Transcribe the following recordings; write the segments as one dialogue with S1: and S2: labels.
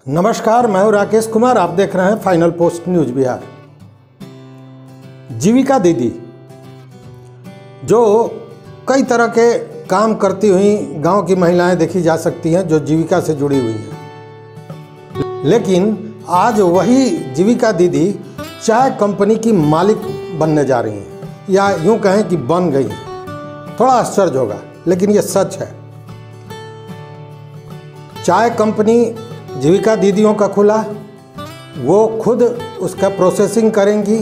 S1: नमस्कार, मैं हूं राकेश कुमार। आप देख रहे हैं फाइनल पोस्ट न्यूज बिहार। जीविका दीदी जो कई तरह के काम करती हुई गांव की महिलाएं देखी जा सकती हैं जो जीविका से जुड़ी हुई हैं, लेकिन आज वही जीविका दीदी चाय कंपनी की मालिक बनने जा रही हैं, या यूं कहें कि बन गई हैं। थोड़ा आश्चर्य होगा, लेकिन ये सच है। चाय कंपनी जीविका दीदियों का खुला, वो खुद उसका प्रोसेसिंग करेंगी,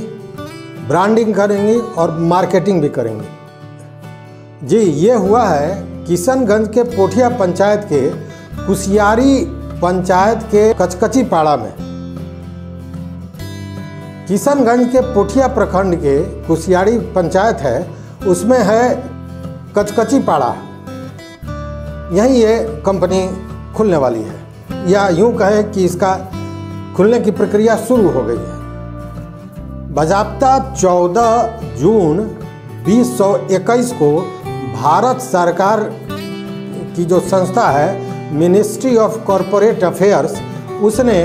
S1: ब्रांडिंग करेंगी और मार्केटिंग भी करेंगी। जी, ये हुआ है किशनगंज के पोठिया पंचायत के कुसियारी पंचायत के कचकची पाड़ा में। किशनगंज के पोठिया प्रखंड के कुसियारी पंचायत है, उसमें है कचकची पाड़ा। यहीं ये कंपनी खुलने वाली है, या यूं कहें कि इसका खुलने की प्रक्रिया शुरू हो गई है। बाज़ाब्ता 14 जून 2021 को भारत सरकार की जो संस्था है मिनिस्ट्री ऑफ कॉरपोरेट अफेयर्स, उसने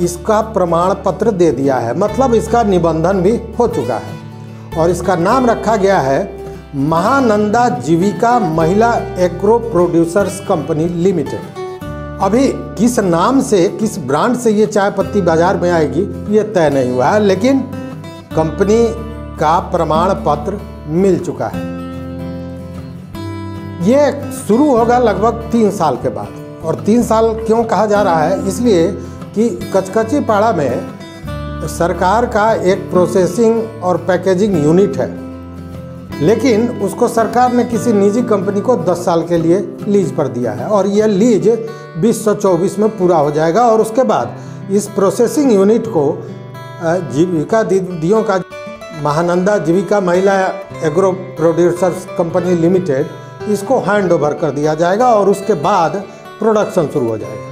S1: इसका प्रमाण पत्र दे दिया है, मतलब इसका निबंधन भी हो चुका है और इसका नाम रखा गया है महानंदा जीविका महिला एग्रो प्रोड्यूसर्स कंपनी लिमिटेड। अभी किस नाम से, किस ब्रांड से ये चाय पत्ती बाजार में आएगी ये तय नहीं हुआ है, लेकिन कंपनी का प्रमाण पत्र मिल चुका है। ये शुरू होगा लगभग 3 साल के बाद। और 3 साल क्यों कहा जा रहा है? इसलिए कि कचकची पाड़ा में सरकार का एक प्रोसेसिंग और पैकेजिंग यूनिट है, लेकिन उसको सरकार ने किसी निजी कंपनी को 10 साल के लिए लीज पर दिया है और यह लीज 2024 में पूरा हो जाएगा। और उसके बाद इस प्रोसेसिंग यूनिट को जीविका दीदियों का महानंदा जीविका महिला एग्रो प्रोड्यूसर्स कंपनी लिमिटेड, इसको हैंड ओवर कर दिया जाएगा और उसके बाद प्रोडक्शन शुरू हो जाएगा।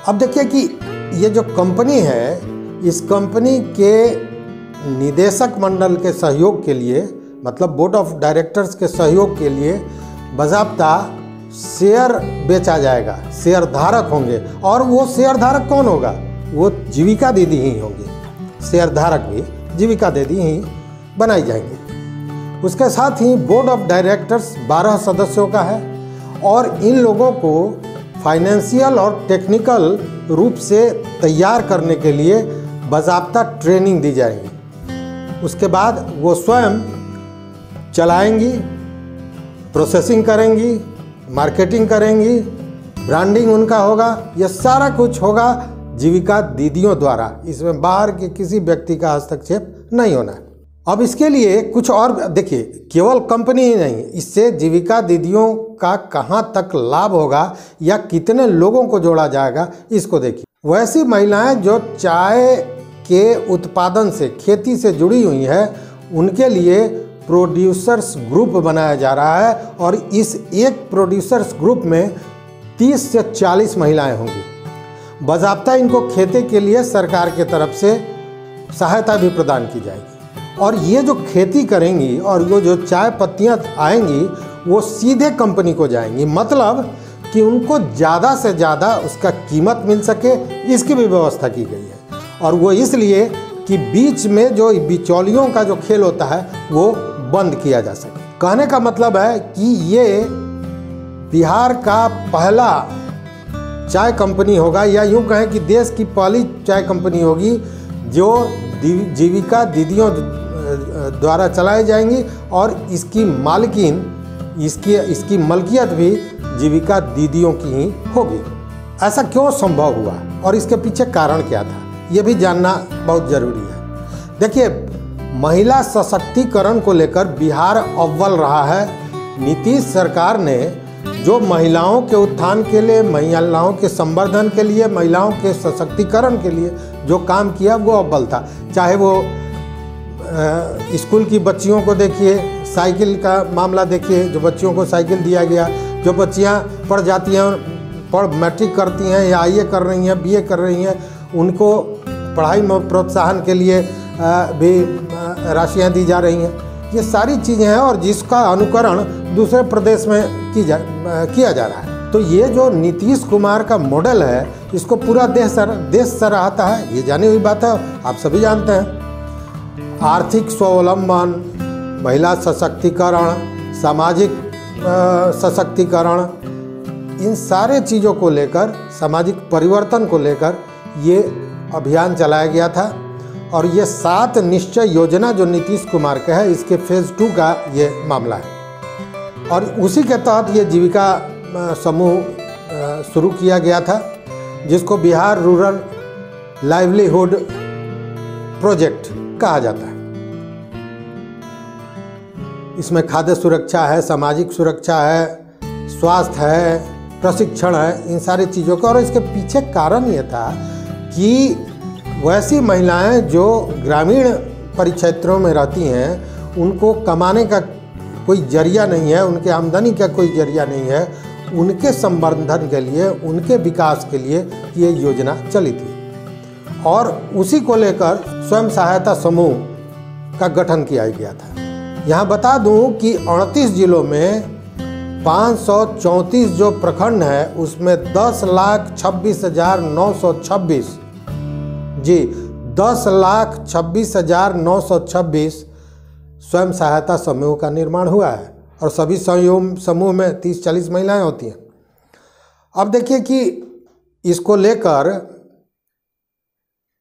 S1: अब देखिए कि ये जो कंपनी है, इस कंपनी के निदेशक मंडल के सहयोग के लिए, मतलब बोर्ड ऑफ डायरेक्टर्स के सहयोग के लिए बाज़ाब्ता शेयर बेचा जाएगा, शेयर धारक होंगे। और वो शेयर धारक कौन होगा? वो जीविका दीदी ही होंगी। शेयर धारक भी जीविका दीदी ही बनाई जाएंगी। उसके साथ ही बोर्ड ऑफ डायरेक्टर्स 12 सदस्यों का है और इन लोगों को फाइनेंशियल और टेक्निकल रूप से तैयार करने के लिए बाज़ाब्ता ट्रेनिंग दी जाएगी। उसके बाद वो स्वयं चलाएंगी, प्रोसेसिंग करेंगी, मार्केटिंग करेंगी, ब्रांडिंग उनका होगा। यह सारा कुछ होगा जीविका दीदियों द्वारा। इसमें बाहर के किसी व्यक्ति का हस्तक्षेप नहीं होना है। अब इसके लिए कुछ और देखिए, केवल कंपनी ही नहीं, इससे जीविका दीदियों का कहाँ तक लाभ होगा या कितने लोगों को जोड़ा जाएगा, इसको देखिए। वैसी महिलाएं जो चाय के उत्पादन से, खेती से जुड़ी हुई है, उनके लिए प्रोड्यूसर्स ग्रुप बनाया जा रहा है और इस एक प्रोड्यूसर्स ग्रुप में 30 से 40 महिलाएं होंगी। बाज़ाब्ता इनको खेती के लिए सरकार के तरफ से सहायता भी प्रदान की जाएगी और ये जो खेती करेंगी और वो जो चाय पत्तियाँ आएंगी वो सीधे कंपनी को जाएंगी, मतलब कि उनको ज़्यादा से ज़्यादा उसका कीमत मिल सके, इसकी भी व्यवस्था की गई है। और वो इसलिए कि बीच में जो बिचौलियों का जो खेल होता है वो बंद किया जा सके। कहने का मतलब है कि ये बिहार का पहला चाय कंपनी होगा, या यूं कहें कि देश की पहली चाय कंपनी होगी जो जीविका दीदियों द्वारा चलाई जाएंगी और इसकी मालकिन, इसकी मलकियत भी जीविका दीदियों की ही होगी। ऐसा क्यों संभव हुआ और इसके पीछे कारण क्या था, ये भी जानना बहुत ज़रूरी है। देखिए, महिला सशक्तिकरण को लेकर बिहार अव्वल रहा है। नीतीश सरकार ने जो महिलाओं के उत्थान के लिए, महिलाओं के संवर्धन के लिए, महिलाओं के सशक्तिकरण के लिए जो काम किया वो अव्वल था। चाहे वो स्कूल की बच्चियों को देखिए, साइकिल का मामला देखिए, जो बच्चियों को साइकिल दिया गया, जो बच्चियां पढ़ जाती हैं, मैट्रिक करती हैं या IA कर रही हैं, BA कर रही हैं, उनको पढ़ाई में प्रोत्साहन के लिए भी राशियां दी जा रही हैं। ये सारी चीज़ें हैं और जिसका अनुकरण दूसरे प्रदेश में किया जा रहा है। तो ये जो नीतीश कुमार का मॉडल है, इसको पूरा देश सराहता है, ये जानी हुई बात है, आप सभी जानते हैं। आर्थिक स्वावलंबन, महिला सशक्तिकरण, सामाजिक सशक्तिकरण, इन सारे चीज़ों को लेकर, सामाजिक परिवर्तन को लेकर ये अभियान चलाया गया था। और ये 7 निश्चय योजना जो नीतीश कुमार का है, इसके फेज़ 2 का ये मामला है। और उसी के तहत ये जीविका समूह शुरू किया गया था, जिसको बिहार रूरल लाइवलीहुड प्रोजेक्ट कहा जाता है। इसमें खाद्य सुरक्षा है, सामाजिक सुरक्षा है, स्वास्थ्य है, प्रशिक्षण है, इन सारी चीज़ों का। और इसके पीछे कारण ये था कि वैसी महिलाएं जो ग्रामीण परिक्षेत्रों में रहती हैं, उनको कमाने का कोई जरिया नहीं है, उनके आमदनी का कोई जरिया नहीं है, उनके संवर्धन के लिए, उनके विकास के लिए ये योजना चली थी। और उसी को लेकर स्वयं सहायता समूह का गठन किया गया था। यहाँ बता दूँ कि 38 जिलों में 534 जो प्रखंड है, उसमें 10,26,926 जी 10,26,926 स्वयं सहायता समूह का निर्माण हुआ है। और सभी समूह में 30-40 महिलाएं होती हैं। अब देखिए कि इसको लेकर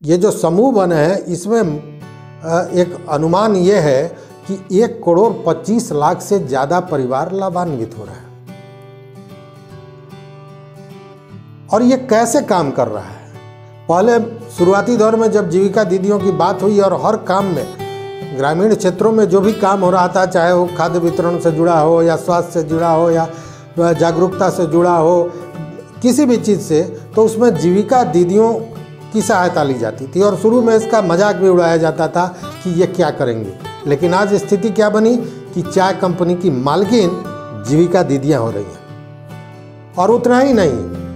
S1: ये जो समूह बने हैं, इसमें एक अनुमान ये है कि 1,25,00,000 से ज़्यादा परिवार लाभान्वित हो रहा है। और ये कैसे काम कर रहा है? पहले शुरुआती दौर में जब जीविका दीदियों की बात हुई, और हर काम में, ग्रामीण क्षेत्रों में जो भी काम हो रहा था, चाहे वो खाद्य वितरण से जुड़ा हो, या स्वास्थ्य से जुड़ा हो, या जागरूकता से जुड़ा हो, किसी भी चीज़ से, तो उसमें जीविका दीदियों की सहायता ली जाती थी। और शुरू में इसका मजाक भी उड़ाया जाता था कि ये क्या करेंगे। लेकिन आज स्थिति क्या बनी कि चाय कंपनी की मालकिन जीविका दीदियाँ हो रही हैं। और उतना ही नहीं,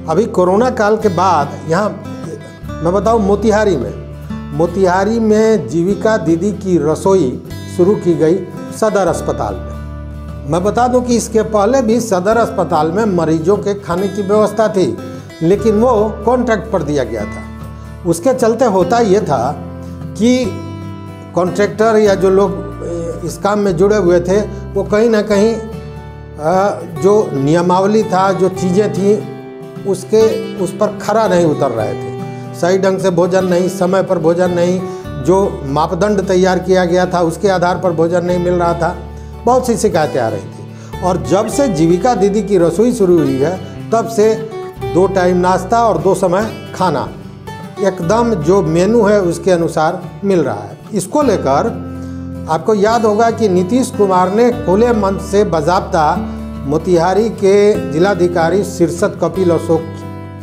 S1: अभी कोरोना काल के बाद यहाँ मैं बताऊँ, मोतिहारी में जीविका दीदी की रसोई शुरू की गई सदर अस्पताल में। मैं बता दूं कि इसके पहले भी सदर अस्पताल में मरीजों के खाने की व्यवस्था थी, लेकिन वो कॉन्ट्रैक्ट पर दिया गया था। उसके चलते होता ये था कि कॉन्ट्रैक्टर या जो लोग इस काम में जुड़े हुए थे, वो कहीं ना कहीं जो नियमावली था, जो चीज़ें थी, उस पर खरा नहीं उतर रहे थे। सही ढंग से भोजन नहीं, समय पर भोजन नहीं, जो मापदंड तैयार किया गया था उसके आधार पर भोजन नहीं मिल रहा था। बहुत सी शिकायतें आ रही थी। और जब से जीविका दीदी की रसोई शुरू हुई है, तब से 2 टाइम नाश्ता और 2 समय खाना एकदम जो मेनू है उसके अनुसार मिल रहा है। इसको लेकर आपको याद होगा कि नीतीश कुमार ने खुले मन से बाज़ाब्ता मोतिहारी के जिलाधिकारी शीर्षत कपिल अशोक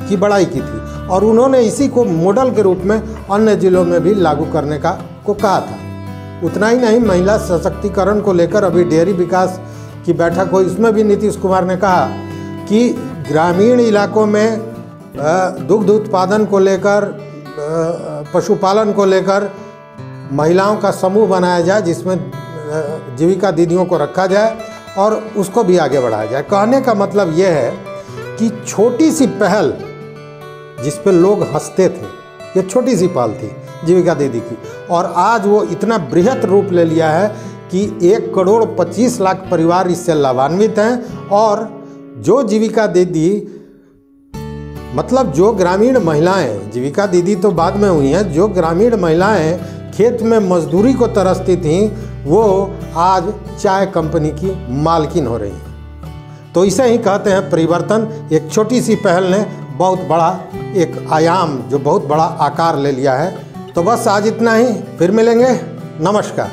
S1: की बड़ाई की थी, और उन्होंने इसी को मॉडल के रूप में अन्य जिलों में भी लागू करने को कहा था। उतना ही नहीं, महिला सशक्तिकरण को लेकर अभी डेयरी विकास की बैठक हुई, इसमें भी नीतीश कुमार ने कहा कि ग्रामीण इलाकों में दुग्ध उत्पादन को लेकर, पशुपालन को लेकर महिलाओं का समूह बनाया जाए, जिसमें जीविका दीदियों को रखा जाए और उसको भी आगे बढ़ाया जाए। कहने का मतलब ये है कि छोटी सी पहल जिस पे लोग हंसते थे, ये छोटी सी पहल थी जीविका दीदी की, और आज वो इतना बृहत रूप ले लिया है कि 1,25,00,000 परिवार इससे लाभान्वित हैं। और जो जीविका दीदी, मतलब जो ग्रामीण महिलाएं, जीविका दीदी तो बाद में हुई हैं, जो ग्रामीण महिलाएं खेत में मजदूरी को तरसती थीं, वो आज चाय कंपनी की मालकिन हो रही हैं। तो इसे ही कहते हैं परिवर्तन। एक छोटी सी पहल ने बहुत बड़ा एक आयाम, जो बहुत बड़ा आकार ले लिया है। तो बस आज इतना ही, फिर मिलेंगे। नमस्कार।